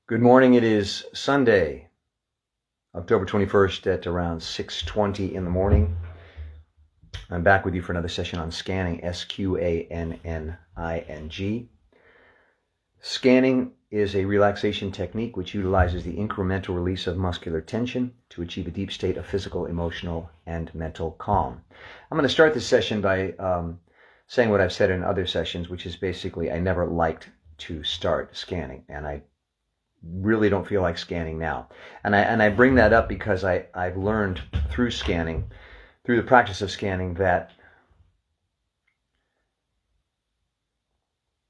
Good morning. It is Sunday, October 21st at around 6:20 in the morning. I'm back with you for another session on scanning, Sqanning. Scanning is a relaxation technique which utilizes the incremental release of muscular tension to achieve a deep state of physical, emotional, and mental calm. I'm going to start this session by saying what I've said in other sessions, which is basically I never liked to start scanning, and I really don't feel like scanning now. And I bring that up because I've learned through scanning, through the practice of scanning, that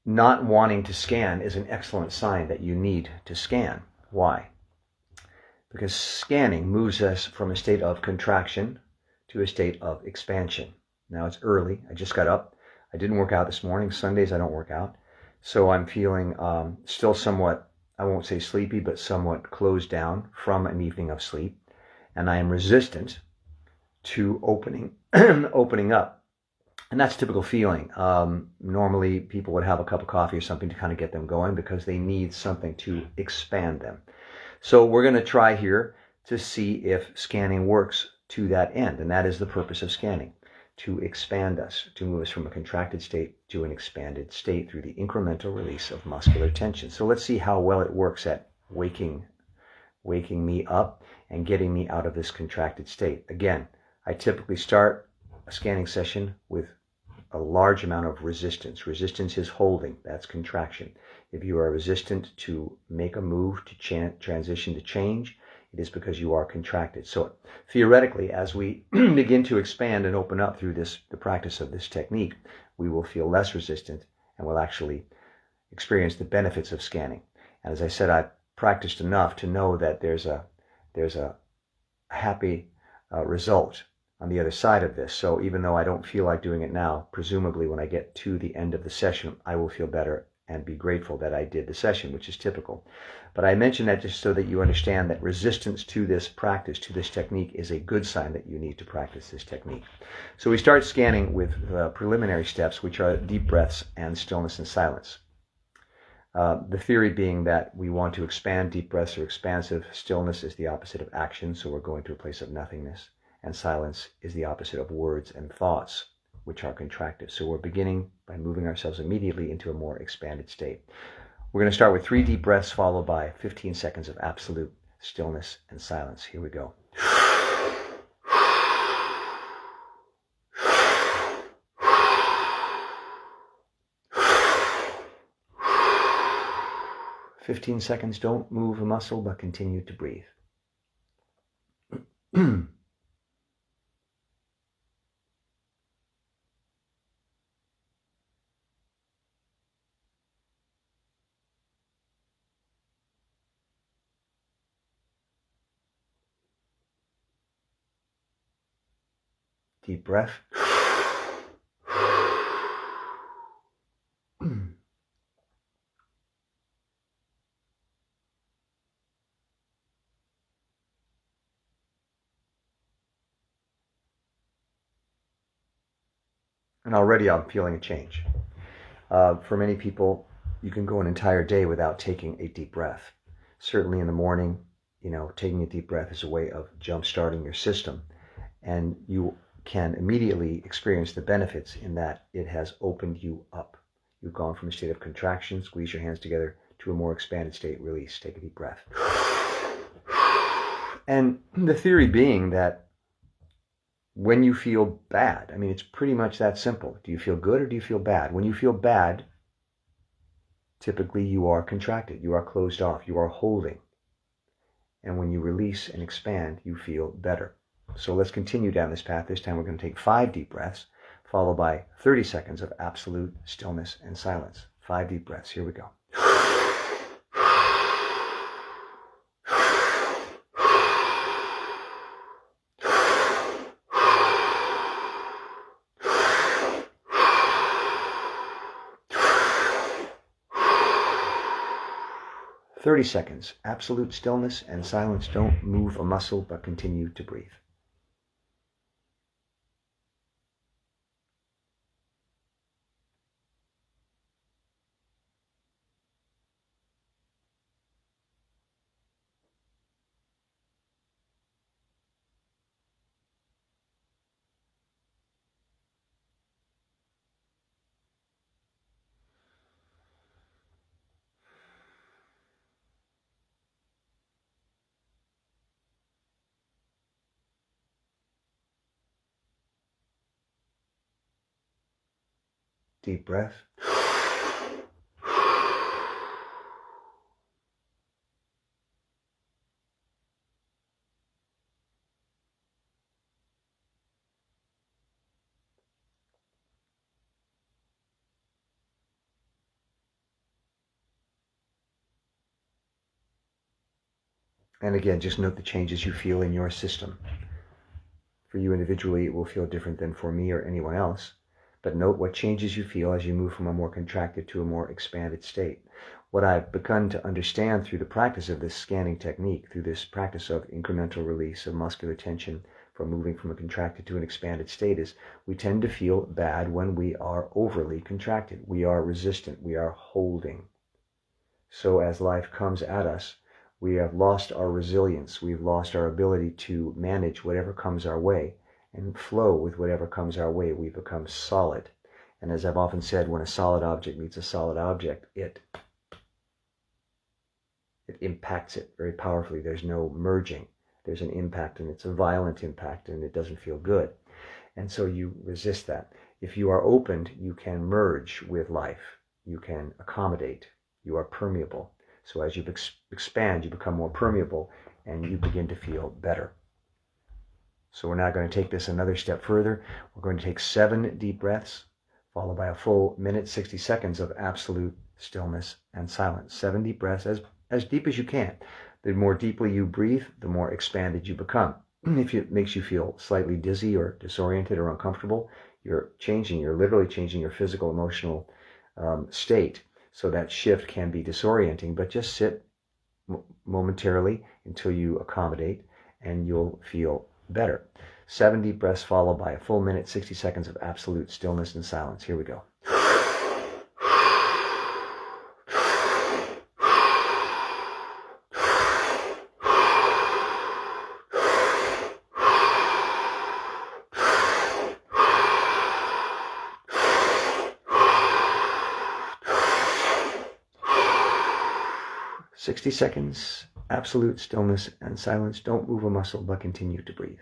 not wanting to scan is an excellent sign that you need to scan. Why? Because scanning moves us from a state of contraction to a state of expansion. Now it's early. I just got up. I didn't work out this morning. Sundays I don't work out. So I'm feeling still somewhat, I won't say sleepy, but somewhat closed down from an evening of sleep. And I am resistant to opening up. And that's a typical feeling. Normally people would have a cup of coffee or something to kind of get them going because they need something to expand them. So we're going to try here to see if scanning works to that end. And that is the purpose of scanning, to expand us, to move us from a contracted state to an expanded state through the incremental release of muscular tension. So let's see how well it works at waking me up and getting me out of this contracted state. Again, I typically start a scanning session with a large amount of resistance. Resistance is holding, that's contraction. If you are resistant to make a move, to transition, to change, it is because you are contracted. So theoretically, as we begin to expand and open up through the practice of this technique, we will feel less resistant and will actually experience the benefits of scanning. And as I said, I've practiced enough to know that there's a happy result on the other side of this. So even though I don't feel like doing it now, presumably when I get to the end of the session, I will feel better and be grateful that I did the session, which is typical. But I mention that just so that you understand that resistance to this practice, to this technique, is a good sign that you need to practice this technique. So we start scanning with preliminary steps, which are deep breaths and stillness and silence. The theory being that we want to expand. Deep breaths are expansive. Stillness is the opposite of action, so we're going to a place of nothingness. And silence is the opposite of words and thoughts, which are contracted. So we're beginning by moving ourselves immediately into a more expanded state. We're going to start with 3 deep breaths followed by 15 seconds of absolute stillness and silence. Here we go. 15 seconds, don't move a muscle, but continue to breathe. Deep breath. And already I'm feeling a change. For many people, you can go an entire day without taking a deep breath. Certainly in the morning, taking a deep breath is a way of jump-starting your system. And you can immediately experience the benefits in that it has opened you up. You've gone from a state of contraction, squeeze your hands together, to a more expanded state, release. Take a deep breath. And the theory being that when you feel bad, it's pretty much that simple. Do you feel good or do you feel bad? When you feel bad, typically you are contracted, you are closed off, you are holding. And when you release and expand, you feel better. So let's continue down this path. This time we're going to take 5 deep breaths, followed by 30 seconds of absolute stillness and silence. 5 deep breaths. Here we go. 30 seconds, absolute stillness and silence. Don't move a muscle, but continue to breathe. Deep breath. And again, just note the changes you feel in your system. For you individually, it will feel different than for me or anyone else. But note what changes you feel as you move from a more contracted to a more expanded state. What I've begun to understand through the practice of this scanning technique, through this practice of incremental release of muscular tension from moving from a contracted to an expanded state, is we tend to feel bad when we are overly contracted. We are resistant. We are holding. So as life comes at us, we have lost our resilience. We've lost our ability to manage whatever comes our way and flow with whatever comes our way. We become solid. And as I've often said, when a solid object meets a solid object, it impacts it very powerfully. There's no merging. There's an impact, and it's a violent impact, and it doesn't feel good. And so you resist that. If you are opened, you can merge with life. You can accommodate. You are permeable. So as you expand, you become more permeable, and you begin to feel better. So we're now going to take this another step further. We're going to take 7 deep breaths, followed by a full minute, 60 seconds of absolute stillness and silence. 7 deep breaths, as deep as you can. The more deeply you breathe, the more expanded you become. If it makes you feel slightly dizzy or disoriented or uncomfortable, you're literally changing your physical, emotional state. So that shift can be disorienting, but just sit momentarily until you accommodate, and you'll feel better. 7 deep breaths followed by a full minute, 60 seconds of absolute stillness and silence. Here we go. 60 seconds, absolute stillness and silence. Don't move a muscle, but continue to breathe.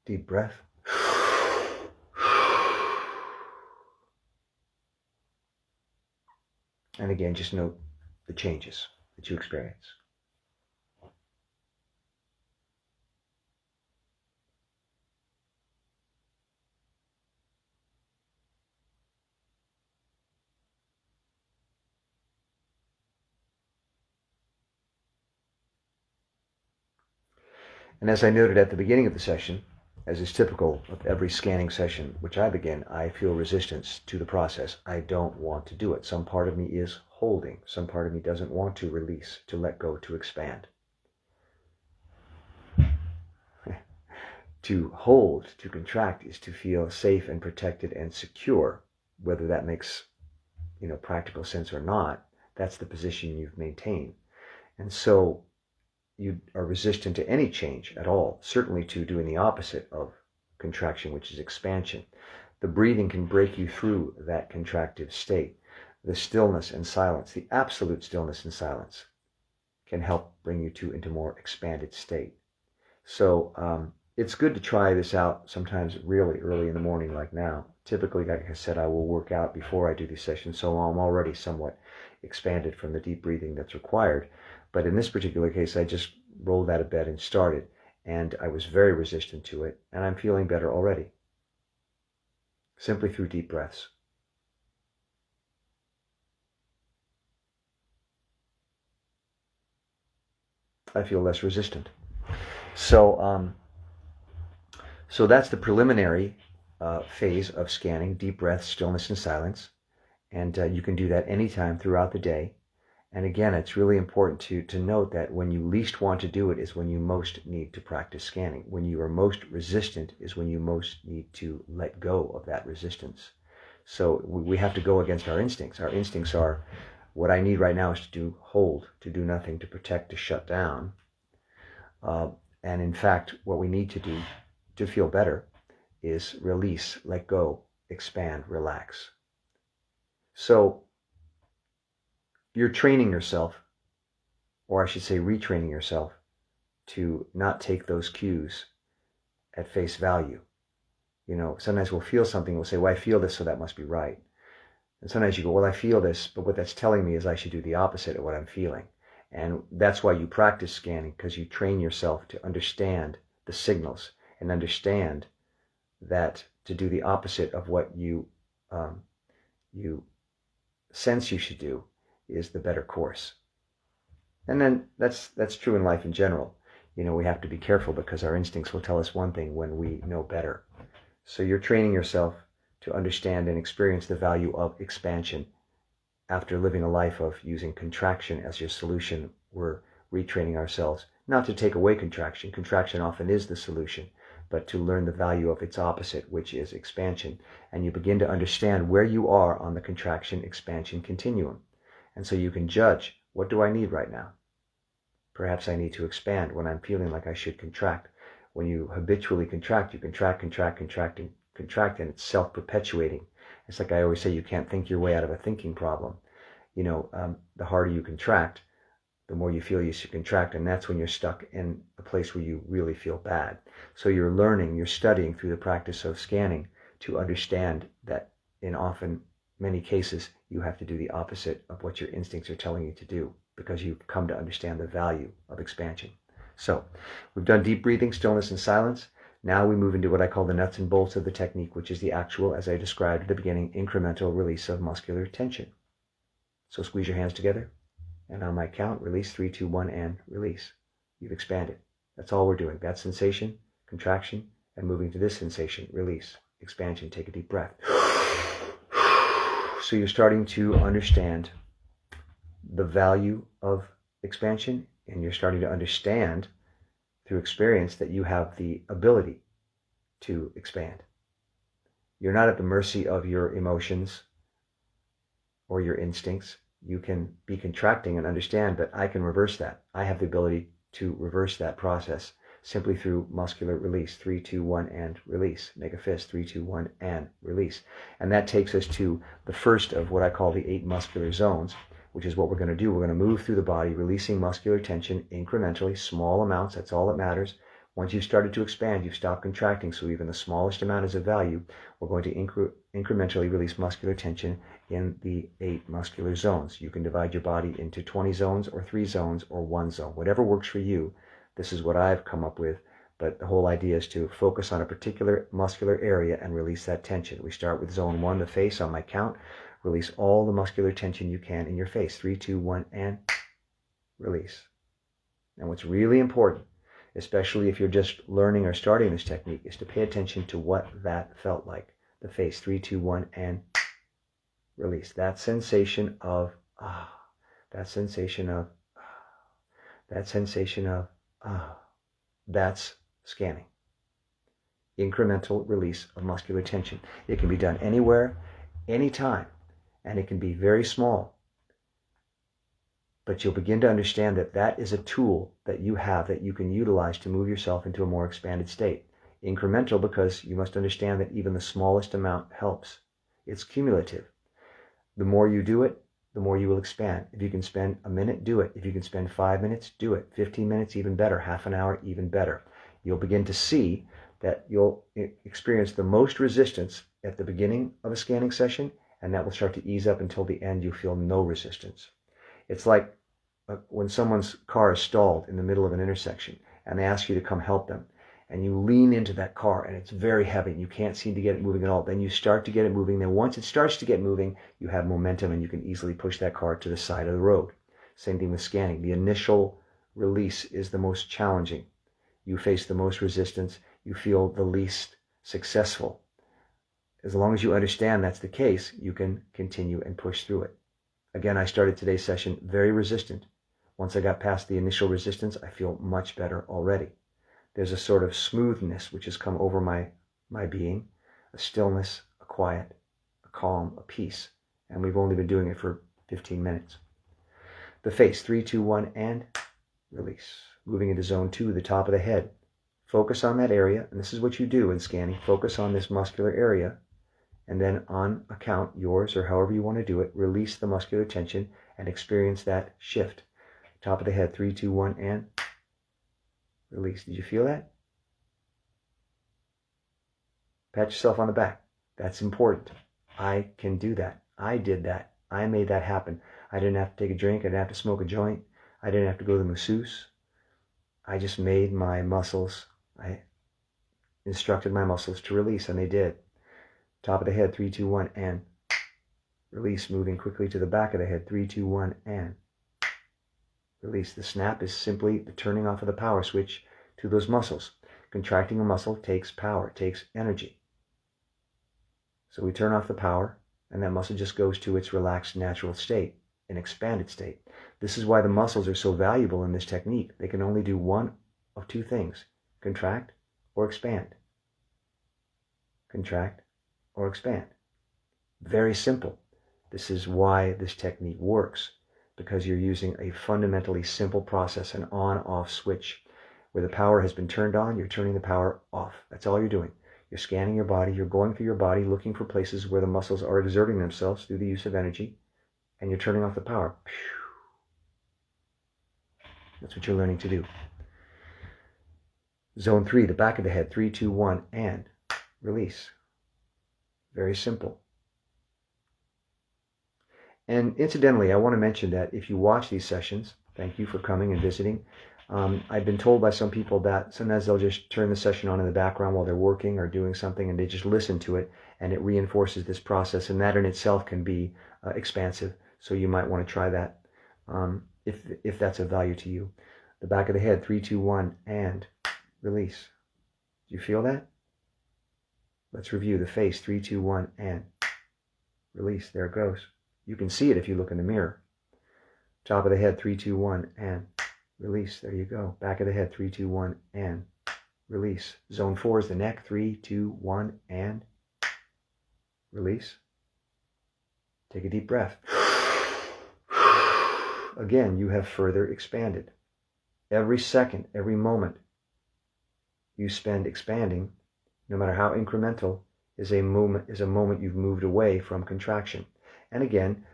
Deep breath. And again, just note the changes that you experience. And as I noted at the beginning of the session, as is typical of every scanning session which I begin, I feel resistance to the process. I don't want to do it. Some part of me is holding. Some part of me doesn't want to release, to let go, to expand. To hold, to contract, is to feel safe and protected and secure, whether that makes practical sense or not. That's the position you've maintained. And so you are resistant to any change at all, certainly to doing the opposite of contraction, which is expansion. The breathing can break you through that contractive state. The stillness and silence, the absolute stillness and silence, can help bring you into more expanded state. So it's good to try this out sometimes really early in the morning like now. Typically, like I said, I will work out before I do these sessions, so I'm already somewhat expanded from the deep breathing that's required. But in this particular case, I just rolled out of bed and started, and I was very resistant to it, and I'm feeling better already. Simply through deep breaths. I feel less resistant. So that's the preliminary phase of scanning: deep breath, stillness, and silence. And you can do that anytime throughout the day. And again, it's really important to note that when you least want to do it is when you most need to practice scanning. When you are most resistant is when you most need to let go of that resistance. So we have to go against our instincts. Our instincts are, what I need right now is to hold, to do nothing, to protect, to shut down. And in fact, what we need to do to feel better is release, let go, expand, relax. So you're training yourself, or I should say retraining yourself, to not take those cues at face value. You know, sometimes we'll feel something, we'll say, well, I feel this, so that must be right. And sometimes you go, well, I feel this, but what that's telling me is I should do the opposite of what I'm feeling. And that's why you practice scanning, because you train yourself to understand the signals and understand that to do the opposite of what you sense you should do is the better course. And then that's true in life in general. You know, we have to be careful because our instincts will tell us one thing when we know better. So you're training yourself to understand and experience the value of expansion. After living a life of using contraction as your solution, we're retraining ourselves not to take away contraction. Contraction often is the solution, but to learn the value of its opposite, which is expansion. And you begin to understand where you are on the contraction-expansion continuum. And so you can judge, what do I need right now? Perhaps I need to expand when I'm feeling like I should contract. When you habitually contract, you contract, and it's self-perpetuating. It's like I always say, you can't think your way out of a thinking problem. You know, the harder you contract, the more you feel you should contract, and that's when you're stuck in a place where you really feel bad. So you're learning, you're studying through the practice of scanning to understand that in many cases, you have to do the opposite of what your instincts are telling you to do, because you've come to understand the value of expansion. So we've done deep breathing, stillness, and silence. Now we move into what I call the nuts and bolts of the technique, which is the actual, as I described at the beginning, incremental release of muscular tension. So squeeze your hands together, and on my count, release 3, 2, 1, and release. You've expanded. That's all we're doing. That sensation, contraction, and moving to this sensation, release, expansion. Take a deep breath. So you're starting to understand the value of expansion, and you're starting to understand through experience that you have the ability to expand. You're not at the mercy of your emotions or your instincts. You can be contracting and understand, but I can reverse that. I have the ability to reverse that process simply through muscular release. 3, 2, 1, and release. Make a fist. 3, 2, 1, and release. And that takes us to the first of what I call the 8 muscular zones, which is what we're going to do. We're going to move through the body, releasing muscular tension incrementally, small amounts. That's all that matters. Once you've started to expand, you've stopped contracting, so even the smallest amount is of value. We're going to incrementally release muscular tension in the 8 muscular zones. You can divide your body into 20 zones or 3 zones or 1 zone, whatever works for you. This is what I've come up with, but the whole idea is to focus on a particular muscular area and release that tension. We start with zone 1, the face. On my count, release all the muscular tension you can in your face. 3, 2, 1, and release. And what's really important, especially if you're just learning or starting this technique, is to pay attention to what that felt like. The face. 3, 2, 1, and release. That sensation of that sensation of that sensation of that's scanning. Incremental release of muscular tension. It can be done anywhere, anytime, and it can be very small. But you'll begin to understand that that is a tool that you have that you can utilize to move yourself into a more expanded state. Incremental because you must understand that even the smallest amount helps. It's cumulative. The more you do it, the more you will expand. If you can spend a minute, do it. If you can spend 5 minutes, do it. 15 minutes, even better. Half an hour, even better. You'll begin to see that you'll experience the most resistance at the beginning of a scanning session, and that will start to ease up until the end. You feel no resistance. It's like when someone's car is stalled in the middle of an intersection and they ask you to come help them, and you lean into that car and it's very heavy and you can't seem to get it moving at all, then you start to get it moving. Then once it starts to get moving, you have momentum and you can easily push that car to the side of the road. Same thing with scanning. The initial release is the most challenging. You face the most resistance. You feel the least successful. As long as you understand that's the case, you can continue and push through it. Again, I started today's session very resistant. Once I got past the initial resistance, I feel much better already. There's a sort of smoothness which has come over my being, a stillness, a quiet, a calm, a peace. And we've only been doing it for 15 minutes. The face, 3, 2, 1, and release. Moving into zone 2, the top of the head. Focus on that area, and this is what you do in scanning. Focus on this muscular area, and then on a count, yours or however you want to do it, release the muscular tension and experience that shift. Top of the head, 3, 2, 1, and release. Did you feel that? Pat yourself on the back. That's important. I can do that. I did that. I made that happen. I didn't have to take a drink. I didn't have to smoke a joint. I didn't have to go to the masseuse. I just made my muscles, I instructed my muscles to release, and they did. Top of the head, 3, 2, 1, and release. Moving quickly to the back of the head, 3, 2, 1, and release. The snap is simply the turning off of the power switch to those muscles. Contracting a muscle takes power, takes energy. So we turn off the power, and that muscle just goes to its relaxed natural state, an expanded state. This is why the muscles are so valuable in this technique. They can only do one of two things: contract or expand. Contract or expand. Very simple. This is why this technique works, because you're using a fundamentally simple process, an on-off switch. Where the power has been turned on, you're turning the power off. That's all you're doing. You're scanning your body, you're going through your body, looking for places where the muscles are exerting themselves through the use of energy, and you're turning off the power. That's what you're learning to do. Zone 3, the back of the head, 3, 2, 1, and release. Very simple. And incidentally, I want to mention that if you watch these sessions, thank you for coming and visiting. I've been told by some people that sometimes they'll just turn the session on in the background while they're working or doing something, and they just listen to it, and it reinforces this process, and that in itself can be expansive. So you might want to try that if that's of value to you. The back of the head, 3, 2, 1, and release. Do you feel that? Let's review the face, 3, 2, 1, and release. There it goes. You can see it if you look in the mirror. Top of the head, 3, 2, 1, and release. There you go. Back of the head, 3, 2, 1, and release. Zone 4 is the neck, 3, 2, 1, and release. Take a deep breath. Again, you have further expanded. Every second, every moment you spend expanding, no matter how incremental, is a moment you've moved away from contraction. And again,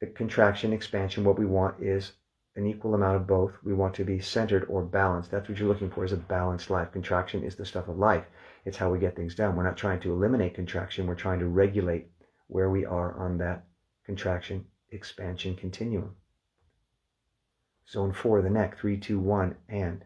the contraction, expansion, what we want is an equal amount of both. We want to be centered or balanced. That's what you're looking for, is a balanced life. Contraction is the stuff of life. It's how we get things done. We're not trying to eliminate contraction. We're trying to regulate where we are on that contraction, expansion continuum. Zone 4, the neck, 3, 2, 1, and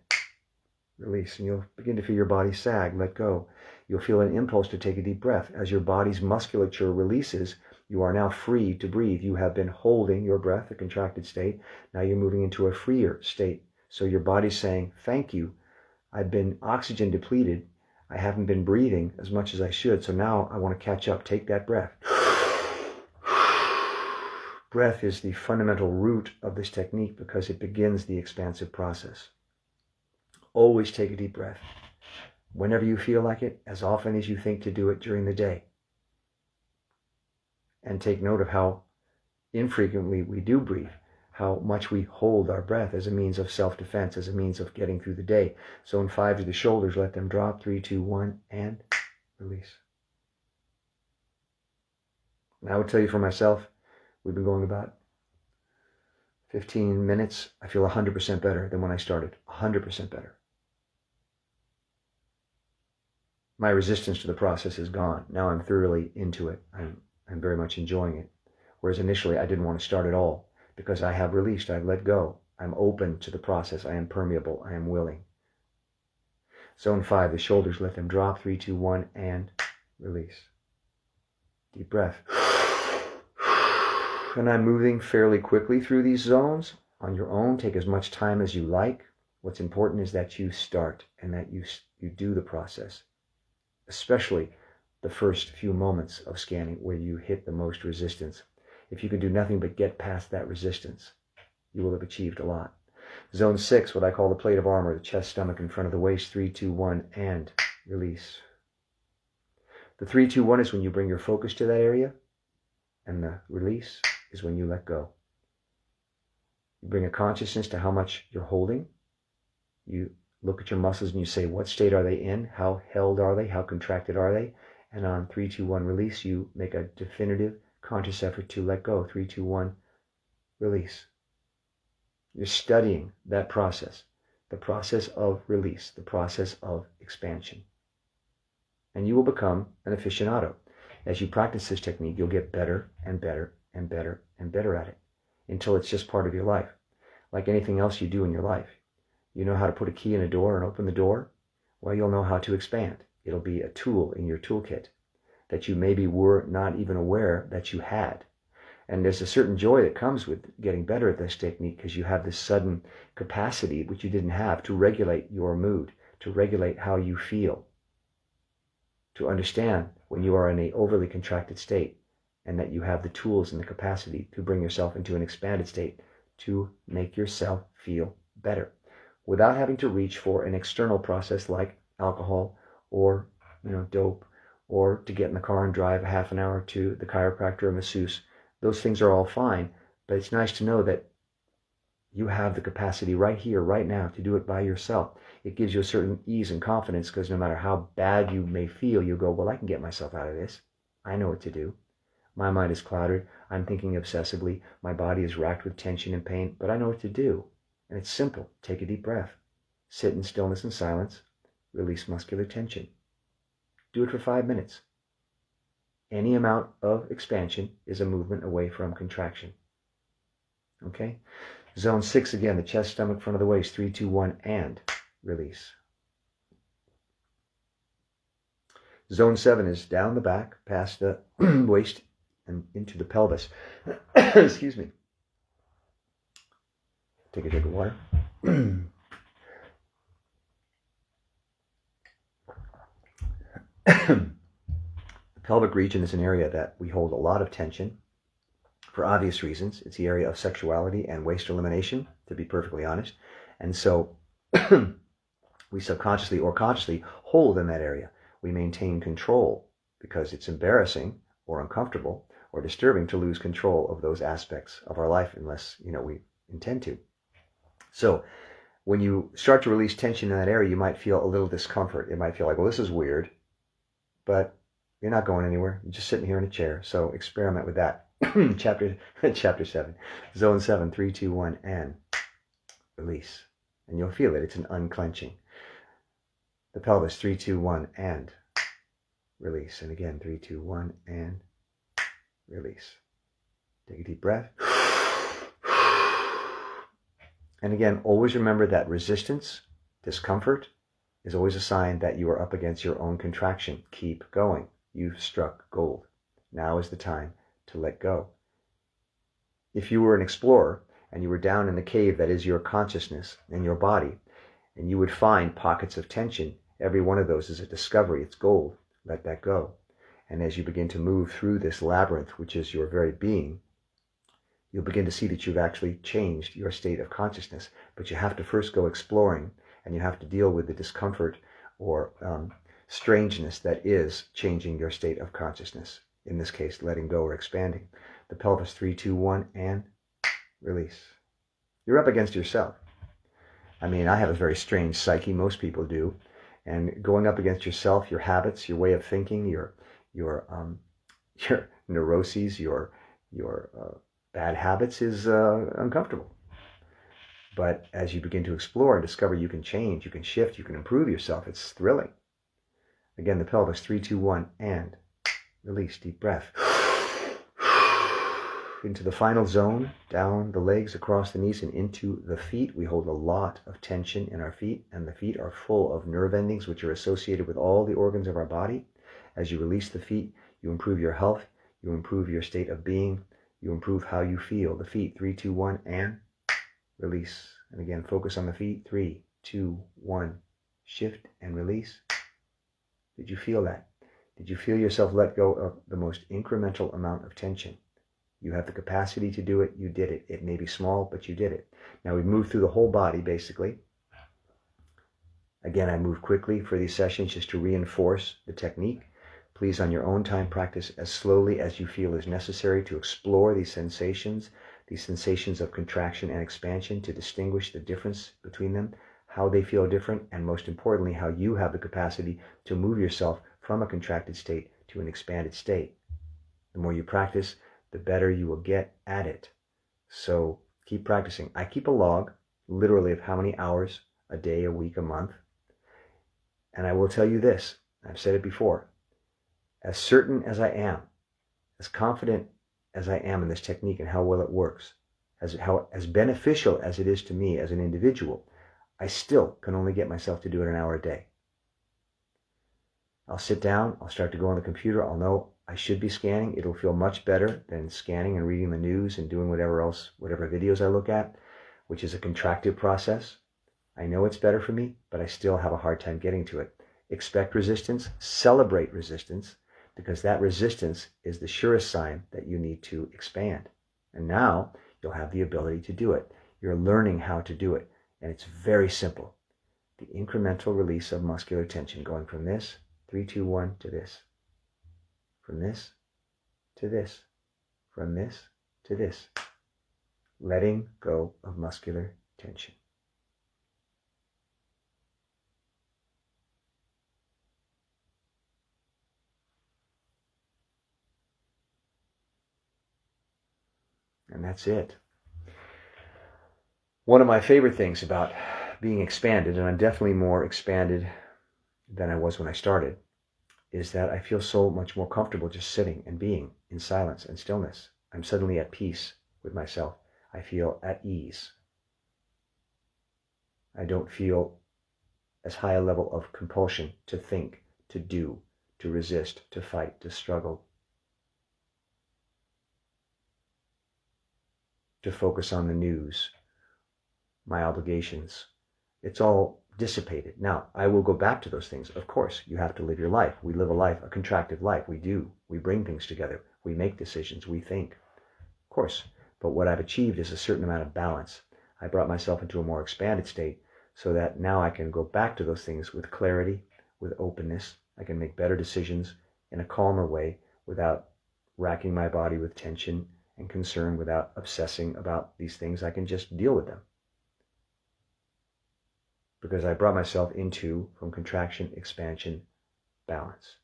release. And you'll begin to feel your body sag, let go. You'll feel an impulse to take a deep breath. As your body's musculature releases, you are now free to breathe. You have been holding your breath, a contracted state. Now you're moving into a freer state. So your body's saying, thank you. I've been oxygen depleted. I haven't been breathing as much as I should. So now I want to catch up. Take that breath. Breath is the fundamental root of this technique because it begins the expansive process. Always take a deep breath. Whenever you feel like it, as often as you think to do it during the day. And take note of how infrequently we do breathe, how much we hold our breath as a means of self-defense, as a means of getting through the day. Zone 5 to the shoulders, let them drop, 3, 2, 1, and release. And I would tell you for myself, we've been going about 15 minutes. I feel 100% better than when I started, 100% better. My resistance to the process is gone. Now I'm thoroughly into it. I'm very much enjoying it. Whereas initially I didn't want to start at all because I have released, I've let go. I'm open to the process. I am permeable. I am willing. Zone 5, the shoulders, let them drop. 3, 2, 1, and release. Deep breath. And I'm moving fairly quickly through these zones on your own. Take as much time as you like. What's important is that you start and that you do the process, especially the first few moments of scanning where you hit the most resistance. If you can do nothing but get past that resistance, you will have achieved a lot. Zone 6, what I call the plate of armor, the chest, stomach, in front of the waist. 3, 2, 1, and release. The 3, 2, 1 is when you bring your focus to that area, and the release is when you let go. You bring a consciousness to how much you're holding. You look at your muscles and you say, what state are they in? How held are they? How contracted are they? And on 3, 2, 1, release, you make a definitive conscious effort to let go. 3, 2, 1, release. You're studying that process, the process of release, the process of expansion. And you will become an aficionado. As you practice this technique, you'll get better and better and better and better at it until it's just part of your life. Like anything else you do in your life. You know how to put a key in a door and open the door? Well, you'll know how to expand. It'll be a tool in your toolkit that you maybe were not even aware that you had. And there's a certain joy that comes with getting better at this technique because you have this sudden capacity, which you didn't have, to regulate your mood, to regulate how you feel, to understand when you are in an overly contracted state and that you have the tools and the capacity to bring yourself into an expanded state to make yourself feel better without having to reach for an external process like alcohol or dope, or to get in the car and drive a half an hour to the chiropractor or masseuse. Those things are all fine, but it's nice to know that you have the capacity right here, right now, to do it by yourself. It gives you a certain ease and confidence because no matter how bad you may feel, you go, well, I can get myself out of this. I know what to do. My mind is clouded. I'm thinking obsessively. My body is racked with tension and pain, but I know what to do. And it's simple. Take a deep breath. Sit in stillness and silence. Release muscular tension. Do it for 5 minutes. Any amount of expansion is a movement away from contraction. Okay? Zone 6 again, the chest, stomach, front of the waist. 3, 2, 1, and release. Zone 7 is down the back, past the waist, and into the pelvis. Excuse me. Take a drink of water. The pelvic region is an area that we hold a lot of tension for obvious reasons. It's the area of sexuality and waste elimination, to be perfectly honest. And so we subconsciously or consciously hold in that area. We maintain control because it's embarrassing or uncomfortable or disturbing to lose control of those aspects of our life unless, we intend to. So when you start to release tension in that area, you might feel a little discomfort. It might feel like, well, this is weird, but you're not going anywhere. You're just sitting here in a chair. So experiment with that. Chapter 7. Zone 7, 3, 2, 1, and release. And you'll feel it. It's an unclenching. The pelvis, 3, 2, 1, and release. And again, 3, 2, 1, and release. Take a deep breath. And again, always remember that resistance, discomfort, is always a sign that you are up against your own contraction. Keep going. You've struck gold. Now is the time to let go. If you were an explorer and you were down in the cave that is your consciousness and your body, and you would find pockets of tension, every one of those is a discovery. It's gold. Let that go. And as you begin to move through this labyrinth, which is your very being, you'll begin to see that you've actually changed your state of consciousness. But you have to first go exploring, and you have to deal with the discomfort or strangeness that is changing your state of consciousness. In this case, letting go or expanding. The pelvis, 3, 2, 1, and release. You're up against yourself. I mean, I have a very strange psyche. Most people do. And going up against yourself, your habits, your way of thinking, your neuroses, your bad habits is uncomfortable. But as you begin to explore and discover you can change, you can shift, you can improve yourself, it's thrilling. Again, the pelvis, 3, 2, 1, and release. Deep breath. into the final zone, down the legs, across the knees, and into the feet. We hold a lot of tension in our feet, and the feet are full of nerve endings, which are associated with all the organs of our body. As you release the feet, you improve your health, you improve your state of being, you improve how you feel. The feet, 3, 2, 1, and release. And again, focus on the feet, 3, 2, 1, shift and release. Did you feel that? Did you feel yourself let go of the most incremental amount of tension? You have the capacity to do it. You did it. It may be small, but you did it. Now we've moved through the whole body, basically. Again, I move quickly for these sessions just to reinforce the technique. Please, on your own time, practice as slowly as you feel is necessary to explore these sensations of contraction and expansion, to distinguish the difference between them, how they feel different, and most importantly, how you have the capacity to move yourself from a contracted state to an expanded state. The more you practice, the better you will get at it. So keep practicing. I keep a log, literally, of how many hours a day, a week, a month. And I will tell you this, I've said it before, as certain as I am, as confident as I am in this technique and how well it works, as beneficial as it is to me as an individual, I still can only get myself to do it an hour a day. I'll sit down, I'll start to go on the computer, I'll know I should be scanning. It'll feel much better than scanning and reading the news and doing whatever videos I look at, which is a contractive process. I know it's better for me, but I still have a hard time getting to it. Expect resistance, celebrate resistance, because that resistance is the surest sign that you need to expand. And now you'll have the ability to do it. You're learning how to do it, and it's very simple. The incremental release of muscular tension, going from this, 3, 2, 1, to this. From this to this. From this to this. Letting go of muscular tension. And that's it. One of my favorite things about being expanded, and I'm definitely more expanded than I was when I started, is that I feel so much more comfortable just sitting and being in silence and stillness. I'm suddenly at peace with myself. I feel at ease. I don't feel as high a level of compulsion to think, to do, to resist, to fight, to struggle, to focus on the news, my obligations. It's all dissipated. Now, I will go back to those things. Of course, you have to live your life. We live a life, a contractive life. We do. We bring things together. We make decisions. We think. Of course. But what I've achieved is a certain amount of balance. I brought myself into a more expanded state so that now I can go back to those things with clarity, with openness. I can make better decisions in a calmer way without racking my body with tension and concern, without obsessing about these things. I can just deal with them. Because I brought myself into, from contraction, expansion, balance.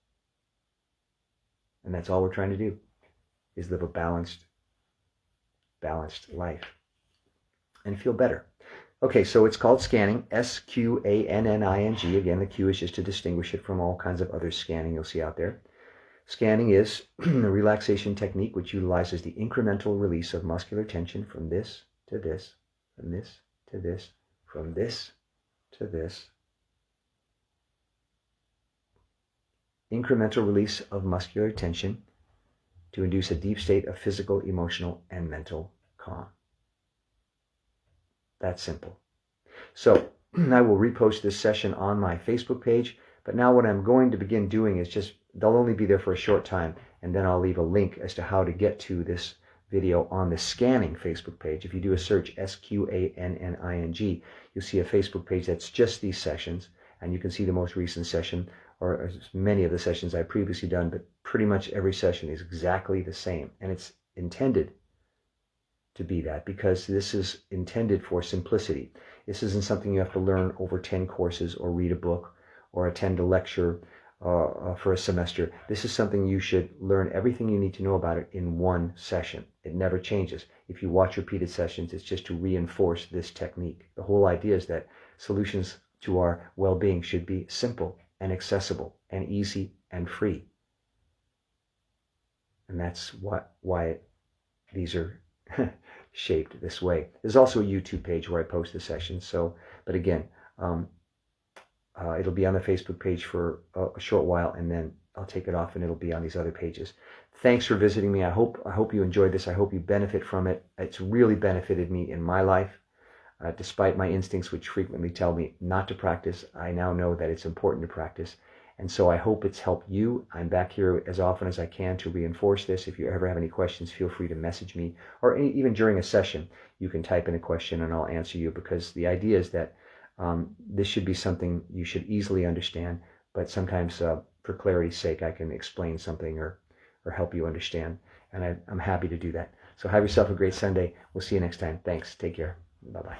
And that's all we're trying to do, is live a balanced life and feel better. Okay, so it's called Sqanning, Sqanning. Again, the Q is just to distinguish it from all kinds of other scanning you'll see out there. Sqanning is a relaxation technique which utilizes the incremental release of muscular tension from this to this, from this to this, from this to this. Incremental release of muscular tension to induce a deep state of physical, emotional, and mental calm. That's simple. So I will repost this session on my Facebook page, but now what I'm going to begin doing is just, they'll only be there for a short time, and then I'll leave a link as to how to get to this video on the Sqanning Facebook page. If you do a search, Sqanning, you'll see a Facebook page that's just these sessions, and you can see the most recent session, or as many of the sessions I've previously done, but pretty much every session is exactly the same. And it's intended to be that because this is intended for simplicity. This isn't something you have to learn over 10 courses or read a book or attend a lecture for a semester. This is something you should learn everything you need to know about it in one session. It never changes. If you watch repeated sessions, it's just to reinforce this technique. The whole idea is that solutions to our well-being should be simple and accessible and easy and free. And that's why these are shaped this way. There's also a YouTube page where I post the sessions. So, but again, it'll be on the Facebook page for a short while, and then I'll take it off and it'll be on these other pages. Thanks for visiting me. I hope you enjoyed this. I hope you benefit from it. It's really benefited me in my life. Despite my instincts, which frequently tell me not to practice, I now know that it's important to practice. And so I hope it's helped you. I'm back here as often as I can to reinforce this. If you ever have any questions, feel free to message me. Or even during a session, you can type in a question and I'll answer you, because the idea is that this should be something you should easily understand. But sometimes, for clarity's sake, I can explain something or help you understand. And I'm happy to do that. So have yourself a great Sunday. We'll see you next time. Thanks. Take care. Bye-bye.